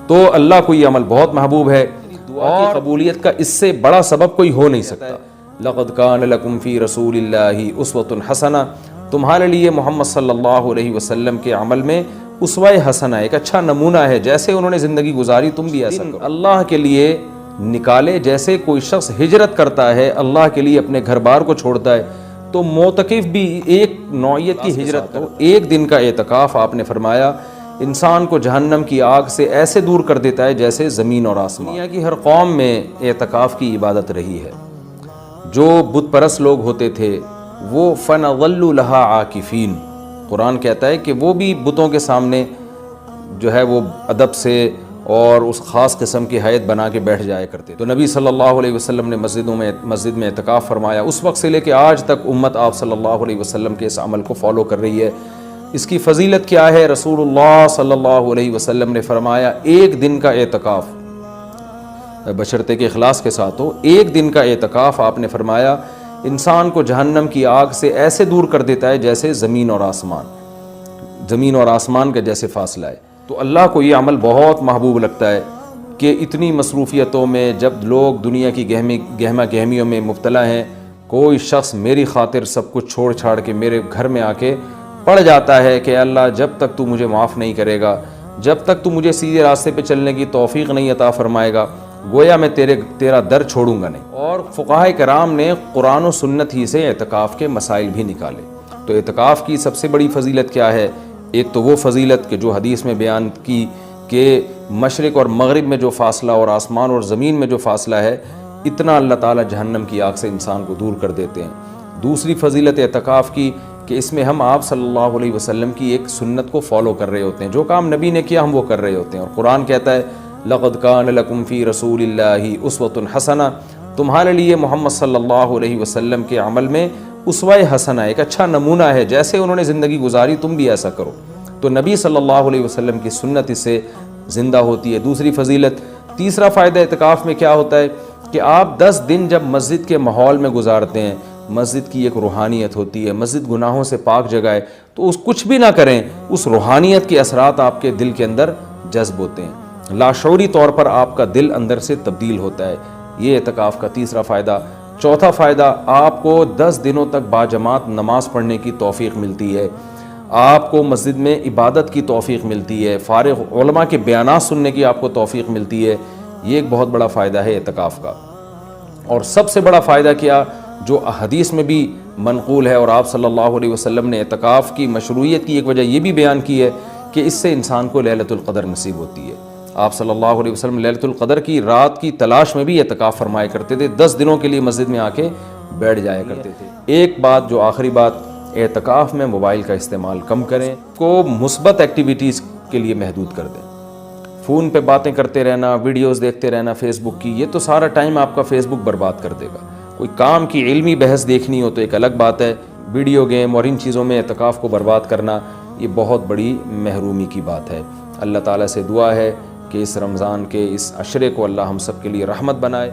تو اللہ کو یہ عمل بہت محبوب ہے. دعا کی قبولیت کا اس سے بڑا سبب کوئی ہو نہیں سکتا. لقد کان لکم فی رسول اللہ اسوۃ حسنہ، تمہارے لیے محمد صلی اللہ علیہ وسلم کے عمل میں اسوہ حسنہ ایک اچھا نمونہ ہے. جیسے انہوں نے زندگی گزاری تم بھی ایسا کرو. اللہ کے لیے نکالے، جیسے کوئی شخص ہجرت کرتا ہے اللہ کے لیے، اپنے گھر بار کو چھوڑتا ہے، تو معتکف بھی ایک نوعیت کی ہجرت کرو. ایک دن کا اعتکاف آپ نے فرمایا انسان کو جہنم کی آگ سے ایسے دور کر دیتا ہے جیسے زمین اور آسمان. دنیا کی ہر قوم میں اعتکاف کی عبادت رہی ہے. جو بت پرست لوگ ہوتے تھے وہ فَنَظَلُّ لَهَا عَاكِفِينَ، قرآن کہتا ہے کہ وہ بھی بتوں کے سامنے جو ہے وہ ادب سے اور اس خاص قسم کی حیت بنا کے بیٹھ جایا کرتے. تو نبی صلی اللہ علیہ وسلم نے مسجد میں اعتکاف فرمایا. اس وقت سے لے کے آج تک امت آپ صلی اللہ علیہ وسلم کے اس عمل کو فالو کر رہی ہے. اس کی فضیلت کیا ہے؟ رسول اللہ صلی اللہ علیہ وسلم نے فرمایا ایک دن کا اعتکاف، بشرطے کے اخلاص کے ساتھ ہو، ایک دن کا اعتکاف آپ نے فرمایا انسان کو جہنم کی آگ سے ایسے دور کر دیتا ہے جیسے زمین اور آسمان کا جیسے فاصلہ ہے. تو اللہ کو یہ عمل بہت محبوب لگتا ہے کہ اتنی مصروفیتوں میں جب لوگ دنیا کی گہما گہمیوں میں مبتلا ہیں، کوئی شخص میری خاطر سب کچھ چھوڑ چھاڑ کے میرے گھر میں آ کے پڑ جاتا ہے کہ اللہ جب تک تو مجھے معاف نہیں کرے گا، جب تک تو مجھے سیدھے راستے پہ چلنے کی توفیق نہیں عطا فرمائے گا، گویا میں تیرا در چھوڑوں گا نہیں. اور فقہائے کرام نے قرآن و سنت ہی سے اعتکاف کے مسائل بھی نکالے. تو اعتکاف کی سب سے بڑی فضیلت کیا ہے؟ ایک تو وہ فضیلت کہ جو حدیث میں بیان کی کہ مشرق اور مغرب میں جو فاصلہ اور آسمان اور زمین میں جو فاصلہ ہے، اتنا اللہ تعالیٰ جہنم کی آگ سے انسان کو دور کر دیتے ہیں. دوسری فضیلت اعتکاف کی کہ اس میں ہم آپ صلی اللہ علیہ وسلم کی ایک سنت کو فالو کر رہے ہوتے ہیں. جو کام نبی نے کیا ہم وہ کر رہے ہوتے ہیں. اور قرآن کہتا ہے لقد کان لکم فی رسول اللہ اسوۃ حسنہ، تمہارے لیے محمد صلی اللہ علیہ وسلم کے عمل میں اسوہ حسنہ ایک اچھا نمونہ ہے. جیسے انہوں نے زندگی گزاری تم بھی ایسا کرو. تو نبی صلی اللہ علیہ وسلم کی سنت اس سے زندہ ہوتی ہے. دوسری فضیلت. تیسرا فائدہ اعتکاف میں کیا ہوتا ہے کہ آپ 10 دن جب مسجد کے ماحول میں گزارتے ہیں، مسجد کی ایک روحانیت ہوتی ہے، مسجد گناہوں سے پاک جگہ ہے، تو اس کچھ بھی نہ کریں اس روحانیت کے اثرات آپ کے دل کے اندر جذب ہوتے ہیں. لاشعوری طور پر آپ کا دل اندر سے تبدیل ہوتا ہے. یہ اعتکاف کا تیسرا فائدہ. چوتھا فائدہ، آپ کو 10 دنوں تک باجماعت نماز پڑھنے کی توفیق ملتی ہے، آپ کو مسجد میں عبادت کی توفیق ملتی ہے، فارغ علماء کے بیانات سننے کی آپ کو توفیق ملتی ہے. یہ ایک بہت بڑا فائدہ ہے اعتکاف کا. اور سب سے بڑا فائدہ کیا جو حدیث میں بھی منقول ہے، اور آپ صلی اللہ علیہ وسلم نے اعتکاف کی مشروعیت کی ایک وجہ یہ بھی بیان کی ہے کہ اس سے انسان کو لیلۃ القدر نصیب ہوتی ہے. آپ صلی اللہ علیہ وسلم لیلۃ القدر کی رات کی تلاش میں بھی اعتکاف فرمایا کرتے تھے. 10 دنوں کے لیے مسجد میں آ کے بیٹھ جایا کرتے تھے. ایک بات جو آخری بات، اعتکاف میں موبائل کا استعمال کم کریں، کو مثبت ایکٹیویٹیز کے لیے محدود کر دیں. فون پہ باتیں کرتے رہنا، ویڈیوز دیکھتے رہنا فیس بک کی، یہ تو سارا ٹائم آپ کا فیس بک برباد کر دے گا. کوئی کام کی علمی بحث دیکھنی ہو تو ایک الگ بات ہے. ویڈیو گیم اور ان چیزوں میں اعتکاف کو برباد کرنا یہ بہت بڑی محرومی کی بات ہے. اللہ تعالیٰ سے دعا ہے کہ اس رمضان کے اس عشرے کو اللہ ہم سب کے لیے رحمت بنائے.